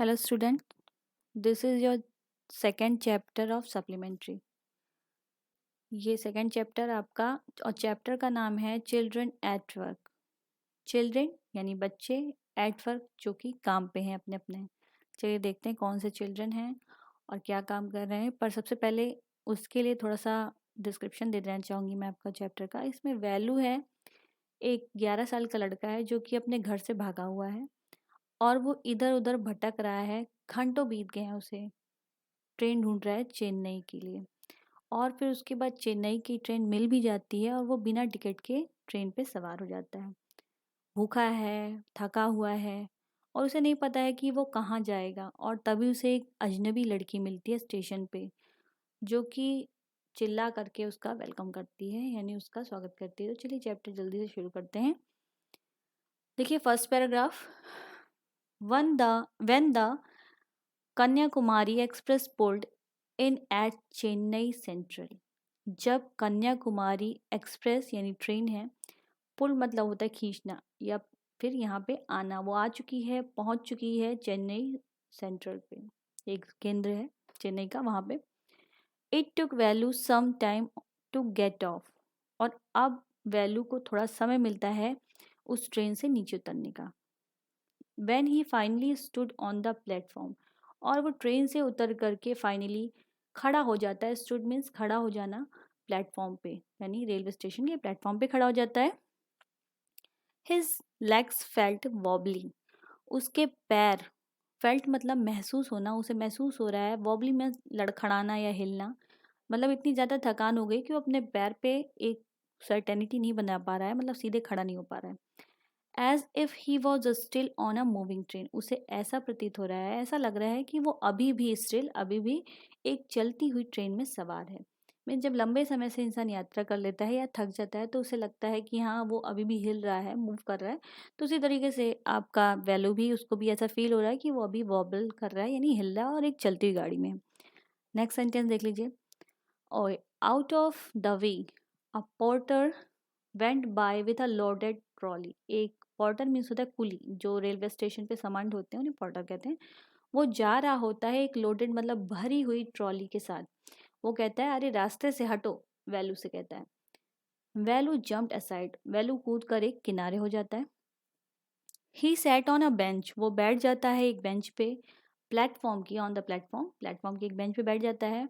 Hello student, this is your second chapter of supplementary. ये second chapter आपका और chapter का नाम है चिल्ड्रन एट वर्क. चिल्ड्रन यानी बच्चे, एट वर्क जो कि काम पे हैं अपने अपने. चलिए देखते हैं कौन से चिल्ड्रन हैं और क्या काम कर रहे हैं. पर सबसे पहले उसके लिए थोड़ा सा डिस्क्रिप्शन दे देना चाहूँगी मैं आपका चैप्टर का. इसमें वैल्यू है एक 11 साल का लड़का है जो कि अपने घर से भागा हुआ है और वो इधर उधर भटक रहा है. घंटों बीत गए हैं उसे. ट्रेन ढूंढ रहा है चेन्नई के लिए और फिर उसके बाद चेन्नई की ट्रेन मिल भी जाती है और वो बिना टिकट के ट्रेन पे सवार हो जाता है. भूखा है, थका हुआ है और उसे नहीं पता है कि वो कहाँ जाएगा. और तभी उसे एक अजनबी लड़की मिलती है स्टेशन पे जो कि चिल्ला करके उसका वेलकम करती है यानी उसका स्वागत करती है. तो चलिए चैप्टर जल्दी से शुरू करते हैं. देखिए first paragraph. when the Kanyakumari express pulled in at Chennai central. जब कन्याकुमारी एक्सप्रेस यानी ट्रेन है, पुल मतलब होता है खींचना या फिर यहाँ पे आना, वो आ चुकी है, पहुँच चुकी है चेन्नई सेंट्रल पे. एक केंद्र है चेन्नई का वहाँ पे. It took Valu some time to get off. और अब वैल्यू को थोड़ा समय मिलता है उस ट्रेन से नीचे उतरने का. when he finally stood on the platform. और वो ट्रेन से उतर करके फाइनली खड़ा हो जाता है. स्टूड मीन्स खड़ा हो जाना प्लेटफॉर्म पे यानी रेलवे स्टेशन के प्लेटफॉर्म पे खड़ा हो जाता है. His legs felt wobbly. उसके पैर, फेल्ट मतलब महसूस होना, उसे महसूस हो रहा है. वॉबली में लड़खड़ाना या हिलना, मतलब इतनी ज़्यादा थकान हो गई कि वो अपने पैर पे एक सर्टेनिटी नहीं बना पा रहा है, मतलब सीधे खड़ा नहीं हो पा रहा है. As if he was still on a moving train. उसे ऐसा प्रतीत हो रहा है, ऐसा लग रहा है कि वो अभी भी एक चलती हुई ट्रेन में सवार है. मैं जब लंबे समय से इंसान यात्रा कर लेता है या थक जाता है तो उसे लगता है कि हाँ वो अभी भी हिल रहा है, मूव कर रहा है. तो उसी तरीके से आपका वैल्यू भी, उसको भी ऐसा फील हो रहा है कि वो अभी वॉबल कर रहा है यानी हिल रहा है और एक चलती हुई गाड़ी में. नेक्स्ट सेंटेंस देख लीजिए. और out of the way a porter went by with a loaded trolley. एक पोर्टर मीन्स होता है कुली, जो रेलवे स्टेशन पे सामान ढोते हैं उन्हें पोर्टर कहते हैं. वो जा रहा होता है एक लोडेड मतलब भरी हुई ट्रॉली के साथ. वो कहता है अरे रास्ते से हटो, वैल्यू से कहता है. Value jumped aside. वैल्यू कूद कर एक किनारे हो जाता है. He sat on a bench. वो बैठ जाता है एक बेंच पे. प्लेटफॉर्म की, ऑन द प्लेटफॉर्म, प्लेटफॉर्म की एक बेंच पे बैठ जाता है.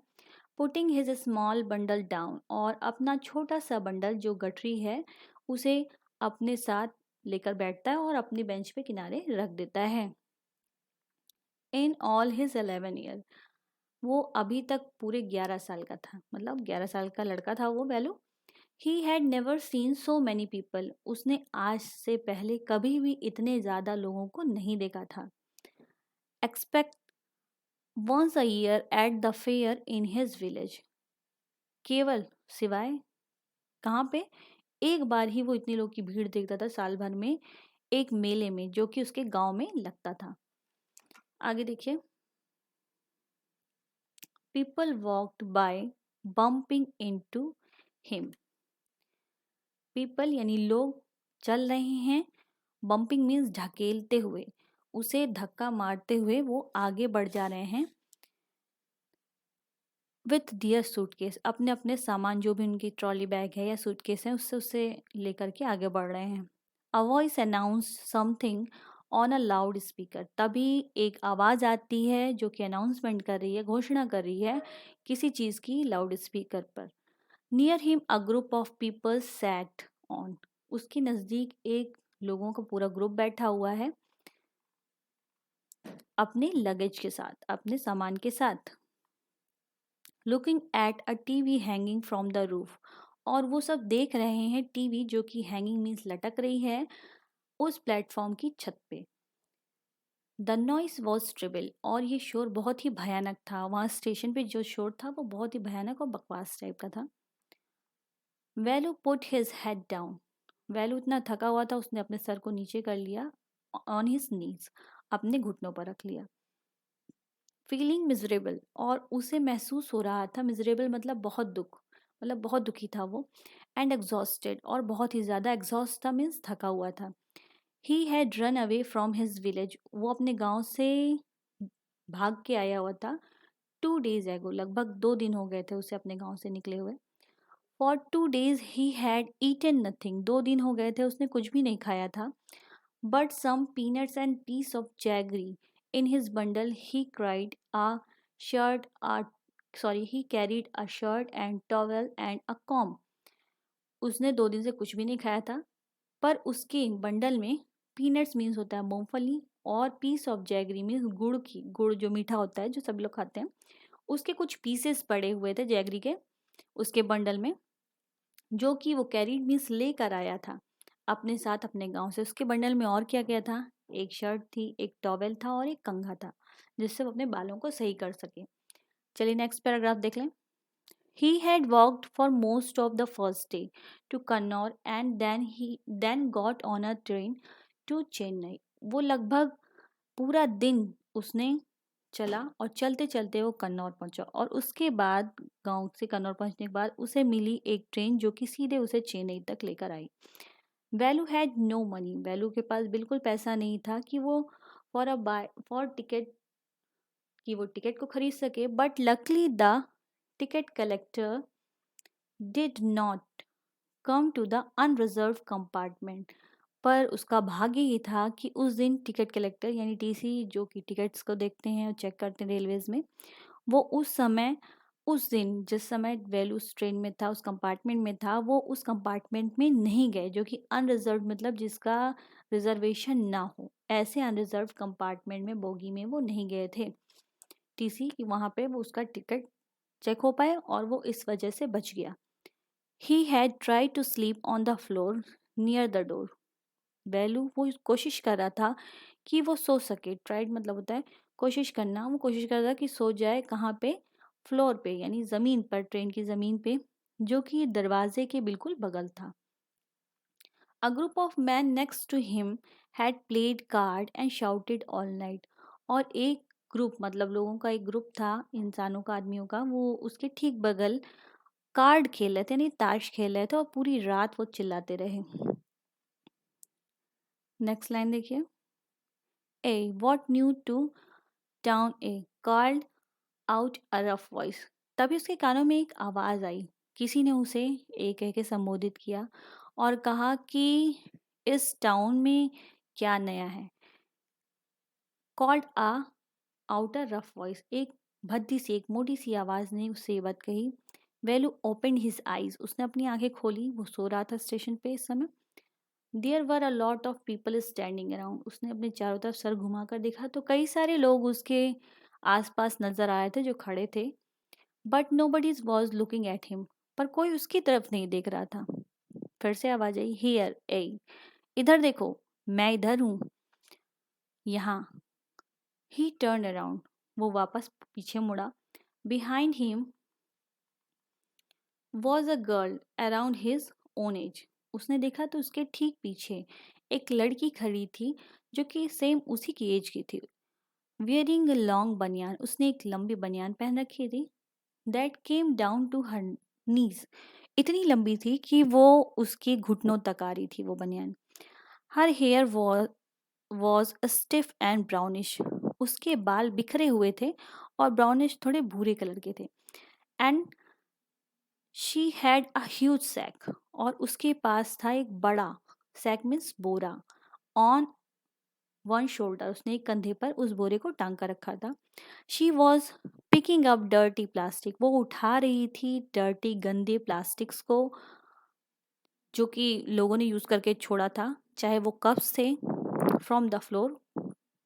Putting his small bundle down. और अपना छोटा सा बंडल जो गठरी है उसे अपने साथ लेकर बैठता है और अपनी बेंच पे किनारे रख देता है. In all his 11 year. वो अभी तक पूरे 11 साल का था, मतलब 11 साल का लड़का था वो value. He had never seen so many people. उसने आज से पहले कभी भी इतने ज़्यादा लोगों को नहीं देखा था. Except once a year at the fair in his village. केवल, सिवाय, कहाँ पे, एक बार ही वो इतने लोग की भीड़ देखता था साल भर में एक मेले में जो कि उसके गांव में लगता था. आगे देखिए. People walked by bumping into him. People यानी लोग चल रहे हैं. बम्पिंग मीन्स ढकेलते हुए, उसे धक्का मारते हुए वो आगे बढ़ जा रहे हैं. With their suitcase. अपने अपने सामान, जो भी उनकी ट्रॉली बैग है या सूटकेस है, उससे उसे लेकर के आगे बढ़ रहे हैं. A voice announce something on a loud speaker. तभी एक आवाज़ आती है जो कि अनाउंसमेंट कर रही है, घोषणा कर रही है किसी चीज़ की लाउड स्पीकर पर. Near him a group of people sat on. उसके नज़दीक एक लोगों का पूरा ग्रुप बैठा हुआ है अपने लगेज के साथ, अपने सामान के साथ. Looking at a TV hanging from the roof. और वो सब देख रहे हैं टीवी जो कि हैंगिंग मीन्स लटक रही है उस प्लेटफॉर्म की छत पे. The noise was terrible. और ये शोर बहुत ही भयानक था. वहाँ स्टेशन पे जो शोर था वो बहुत ही भयानक और बकवास टाइप का था. Value put his head down. Value इतना थका हुआ था उसने अपने सर को नीचे कर लिया. On his knees. अपने घुटनों पर रख लिया. Feeling miserable. और उसे महसूस हो रहा था, मिजरेबल मतलब बहुत दुख, मतलब बहुत दुखी था वो. And exhausted. और बहुत ही ज़्यादा एग्जॉस्ट था मीन्स थका हुआ था. He had run away from his village. वो अपने गांव से भाग के आया हुआ था 2 days ago, लगभग 2 दिन हो गए थे उसे अपने गांव से निकले हुए। For 2 days he had eaten nothing, 2 दिन हो गए थे उसने कुछ भी नहीं खाया था। But some peanuts and piece of jaggery in his bundle, shirt, a, he carried a shirt and towel and a comb. उसने 2 दिन से कुछ भी नहीं खाया था, पर उसके बंडल में पीनट्स मीन्स होता है मूंगफली, और पीस ऑफ जैगरी मीन्स गुड़ जो मीठा होता है जो सब लोग खाते हैं, उसके कुछ पीसेस पड़े हुए थे जैगरी के उसके बंडल में, जो कि वो कैरीड मीन्स लेकर आया था अपने साथ अपने गांव से। उसके बंडल में और क्या क्या था? एक शर्ट थी, एक टॉवेल था और एक कंघा था, जिससे वो अपने बालों को सही कर सके। चलिए नेक्स्ट पैराग्राफ देख लें। He had walked for most of the first day to Kannauр and then got on a train to Chennai. वो लगभग पूरा दिन उसने चला और चलते चलते वो कन्नौर पहुंचा, और उसके बाद गांव से कन्नौर पहुंचने के बाद उसे मिली एक ट्रेन जो कि सीधे उसे चेन्नई तक लेकर आई। Velu had no money, Velu के पास बिल्कुल पैसा नहीं था कि वो फॉर टिकट कि वो टिकट को खरीद सके। But luckily the ticket collector did not come to the unreserved compartment. पर उसका भाग्य ये था कि उस दिन टिकट कलेक्टर यानी टीसी, जो कि टिकट्स को देखते हैं और चेक करते हैं रेलवेज में, वो उस दिन जिस समय वेलू उस ट्रेन में था, उस कंपार्टमेंट में था, वो उस कंपार्टमेंट में नहीं गए, जो कि अनरिजर्व मतलब जिसका रिजर्वेशन ना हो, ऐसे अनरिजर्व कंपार्टमेंट में बोगी में वो नहीं गए थे टीसी कि वहाँ पे वो उसका टिकट चेक हो पाए, और वो इस वजह से बच गया। He had tried to sleep on the floor near the door. Value वो कोशिश कर रहा था कि वो सो सके। ट्राइड मतलब होता है कोशिश करना। वो कोशिश कर रहा था कि सो जाए कहाँ पे? फ्लोर पे, यानी ज़मीन पर, ट्रेन की ज़मीन पे, जो कि दरवाजे के बिल्कुल बगल था। A group of men next to him had played card and shouted all night. और एक ग्रुप मतलब लोगों का एक ग्रुप था, इंसानों का, आदमियों का, वो उसके ठीक बगल कार्ड खेल रहे थे, यानी ताश खेल रहे थे, और पूरी रात वो चिल्लाते रहे। नेक्स्ट लाइन देखिए। A what new to town a called out a rough voice. तभी उसके कानों में एक आवाज़ आई। किसी ने उसे ए कह के संबोधित किया और कहा कि इस टाउन में क्या नया है। Called out a rough voice, एक भद्दी सी, एक मोटी सी आवाज़ ने उससे ये बात कही। वेलू ओपन हिज आईज, उसने अपनी आंखें खोली। वो सो रहा था स्टेशन पे इस समय। There were a lot of people standing around, उसने अपने चारों तरफ सर घुमाकर देखा तो कई सारे लोग उसके आसपास नजर आए थे जो खड़े थे। But nobody was looking at him, पर कोई उसकी तरफ नहीं देख रहा था। फिर से आवाज आई, हियर ए, इधर देखो, मैं इधर हूँ, यहाँ। ही टर्न अराउंड, वो वापस पीछे मुड़ा। Behind him was a girl around his own age, उसने देखा तो उसके ठीक पीछे एक लड़की खड़ी थी जो कि सेम उसी की एज की थी। वियरिंग अ लॉन्ग बनियान, उसने एक लंबी बनियान पहन रखी थी। That came down to her knees, इतनी लंबी थी कि वो उसके घुटनों तक आ रही थी वो बनियान। Her hair was stiff and brownish, उसके बाल बिखरे हुए थे और ब्राउनिश थोड़े भूरे कलर के थे। And she had a huge sack, और उसके पास था एक बड़ा सैक मीन्स बोरा। ऑन वन शोल्डर, उसने एक कंधे पर उस बोरे को टांग कर रखा था। She was picking up dirty plastic, वो उठा रही थी डर्टी गंदे प्लास्टिक्स को जो कि लोगों ने यूज़ करके छोड़ा था, चाहे वो कप्स थे फ्रॉम द फ्लोर,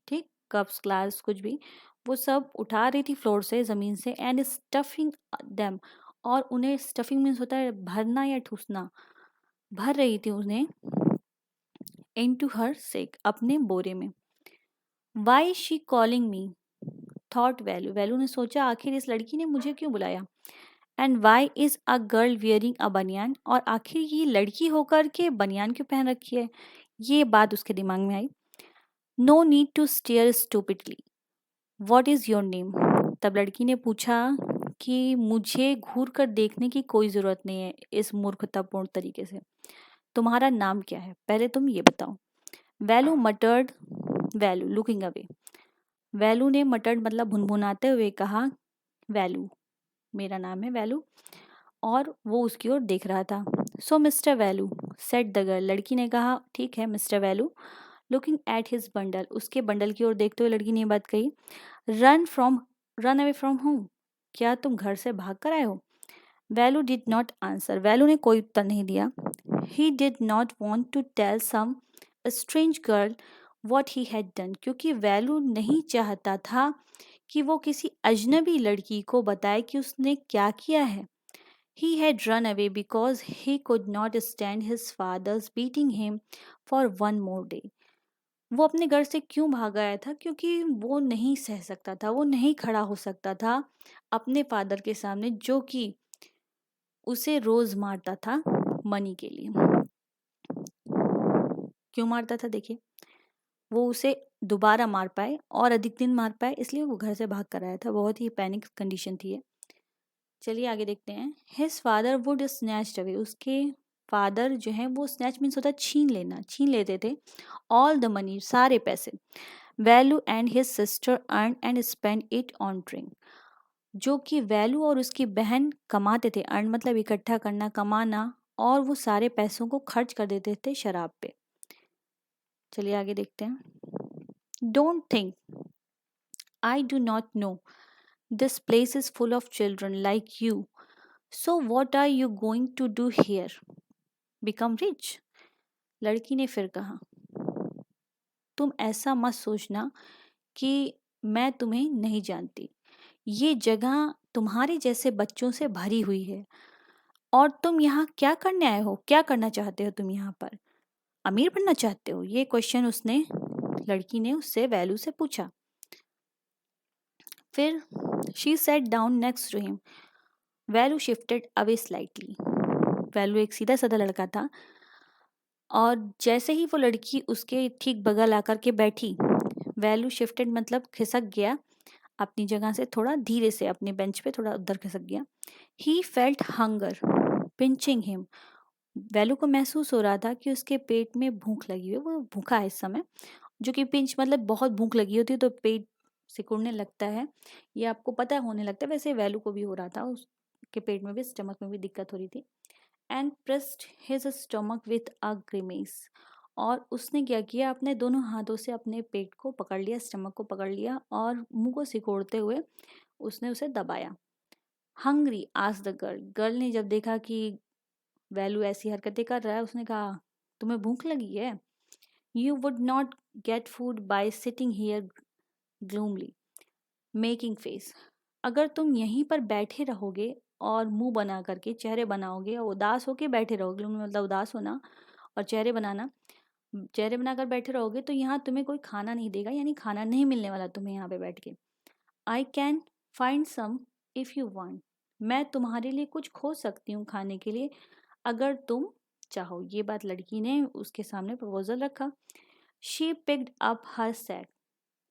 ठीक, कप्स ग्लास कुछ भी, वो सब उठा रही थी फ्लोर से, ज़मीन से। एंड स्टफिंग देम, और उन्हें, स्टफिंग मीन्स होता है भरना या ठूसना, भर रही थी उन्हें इन टू हर सेक, अपने बोरे में। Why she calling me, thought Valu, Valu ने सोचा आखिर इस लड़की ने मुझे क्यों बुलाया। And why is a girl wearing a बनियान, और आखिर ये लड़की होकर के बनियान क्यों पहन रखी है, ये बात उसके दिमाग में आई। No need to stare stupidly, what is your name, तब लड़की ने पूछा कि मुझे घूर कर देखने की कोई ज़रूरत नहीं है इस मूर्खतापूर्ण तरीके से, तुम्हारा नाम क्या है, पहले तुम ये बताओ। Value मटर्ड, value looking away, value ने मटन मतलब भुनभुनाते हुए कहा, वैलू, मेरा नाम है वैलू, और वो उसकी ओर देख रहा था। So mister Velu, said the girl, लड़की ने कहा, ठीक है mister Velu. Looking at his bundle, उसके बंडल की ओर देखते हुए लड़की ने ये बात कही, रन अवे फ्रॉम होम, क्या तुम घर से भाग कर आए हो? Valu did not answer, Valu ने कोई उत्तर नहीं दिया। He did not want to tell some strange girl what he had done, क्योंकि वैलू नहीं चाहता था कि वो किसी अजनबी लड़की को बताए कि उसने क्या किया है। He had run away because he could not stand his father's beating him for one more day. वो अपने घर से क्यों भाग आया था? क्योंकि वो नहीं सह सकता था, वो नहीं खड़ा हो सकता था अपने फादर के सामने, जो कि उसे रोज मारता था मनी के लिए। क्यों मारता था? देखिए, वो उसे दोबारा मार पाए और अधिक दिन मार पाए, इसलिए वो घर से भाग कर आया था। बहुत ही पैनिक कंडीशन थी ये। चलिए आगे देखते हैं। His father would snatch away, उसके फादर जो हैं वो स्नैच मीन्स होता है छीन लेना, छीन लेते थे ऑल द मनी, सारे पैसे। Value and his sister earn and spend it on drink, जो कि वैल्यू और उसकी बहन कमाते थे, अर्न मतलब इकट्ठा करना, कमाना, और वो सारे पैसों को खर्च कर देते थे शराब पे। चलिए आगे देखते हैं। Don't think I do not know, this place is full of children like you, so what are you going to do here, become rich? लड़की ने फिर कहा, तुम ऐसा मत सोचना कि मैं तुम्हें नहीं जानती, ये जगह तुम्हारे जैसे बच्चों से भरी हुई है, और तुम यहाँ क्या करने आए हो? क्या करना चाहते हो तुम यहाँ पर? अमीर बनना चाहते हो? ये क्वेश्चन उसने, लड़की ने उससे वैल्यू से पूछा। फिर she sat down next to him, Valu shifted away slightly, Valu एक सीधा साधा लड़का था, और जैसे ही वो लड़की उसके ठीक बगल आकर के बैठी, वैल्यू शिफ्टेड मतलब खिसक गया अपनी जगह से, थोड़ा धीरे से अपने बेंच पे थोड़ा उधर खिसक गया। He felt hunger pinching him, value को महसूस हो रहा था कि उसके पेट में भूख लगी हुई है, वो भूखा है इस समय, जो कि पिंच मतलब बहुत भूख लगी होती है तो पेट सिकुड़ने लगता है, ये आपको पता होने लगता है, वैसे वैल्यू को भी हो रहा था, उसके पेट में भी, स्टमक में भी दिक्कत हो रही थी। And pressed his stomach with a grimace, और उसने क्या किया, अपने दोनों हाथों से अपने पेट को पकड़ लिया, स्टमक को पकड़ लिया, और मुंह को सिकोड़ते हुए उसने उसे दबाया। हंग्री आज द गर्ल, गर्ल ने जब देखा कि वैल्यू ऐसी हरकतें कर रहा है, उसने कहा, तुम्हें भूख लगी है? You would not get food by sitting here gloomily making face, अगर तुम यहीं पर बैठे रहोगे और मुंह बना करके, चेहरे बनाओगे और उदास होके बैठे रहोगे, मतलब उदास होना और चेहरे बनाना, चेहरे बनाकर बैठे रहोगे तो यहाँ तुम्हें कोई खाना नहीं देगा, यानी खाना नहीं मिलने वाला तुम्हें यहाँ पे बैठ के। I can find some if you want, मैं तुम्हारे लिए कुछ खोज सकती हूँ खाने के लिए अगर तुम चाहो। ये बात लड़की ने उसके सामने प्रपोजल रखा। She picked up her sack,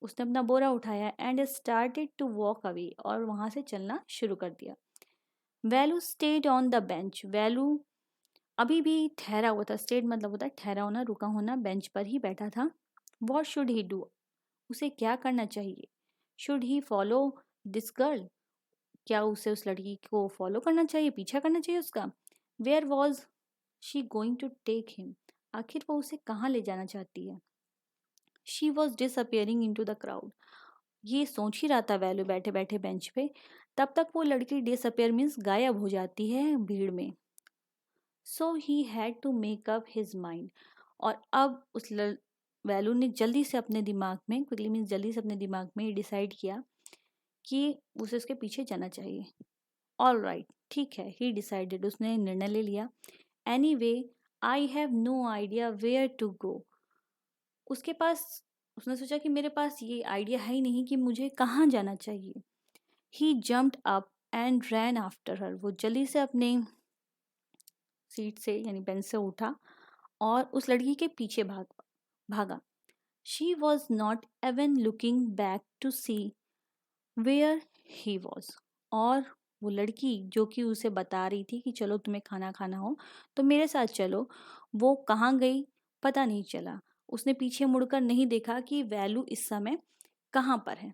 उसने अपना बोरा उठाया and started to walk away, और वहां से चलना शुरू कर दिया। Valu stayed on the bench, Valu अभी भी ठहरा हुआ था, स्टेड मतलब होता है ठहरा होना, रुका होना, बेंच पर ही बैठा था। वॉट शुड ही डू, उसे क्या करना चाहिए? Should he follow this girl, क्या उसे उस लड़की को फॉलो करना चाहिए, पीछा करना चाहिए उसका? Where was she going to take him, आखिर वो उसे कहाँ ले जाना चाहती है? She was disappearing into the crowd, ये सोच ही रहा था वैल्यू बैठे बैठे बेंच पे, तब तक वो लड़की डिसअपियर मीन्स गायब हो जाती है भीड़ में। So he had to make up his mind, और अब उस वैल्यू ने जल्दी से अपने दिमाग में, क्विकली मीन्स जल्दी से अपने दिमाग में डिसाइड किया कि उसे उसके पीछे जाना चाहिए। ऑल राइट, ठीक है, ही डिसाइडेड, उसने निर्णय ले लिया। Anyway I have no idea where to go, उसके पास, उसने सोचा कि मेरे पास ये आइडिया है ही नहीं कि मुझे कहाँ जाना चाहिए। He jumped up and ran after her, वो जल्दी से अपने सीट से यानी बेंच से उठा और उस लड़की के पीछे भागा। She was not even looking back to see where he was, और वो लड़की जो कि उसे बता रही थी कि चलो तुम्हें खाना खाना हो तो मेरे साथ चलो, वो कहाँ गई पता नहीं चला। उसने पीछे मुड़कर नहीं देखा कि वैल्यू इस समय कहाँ पर है?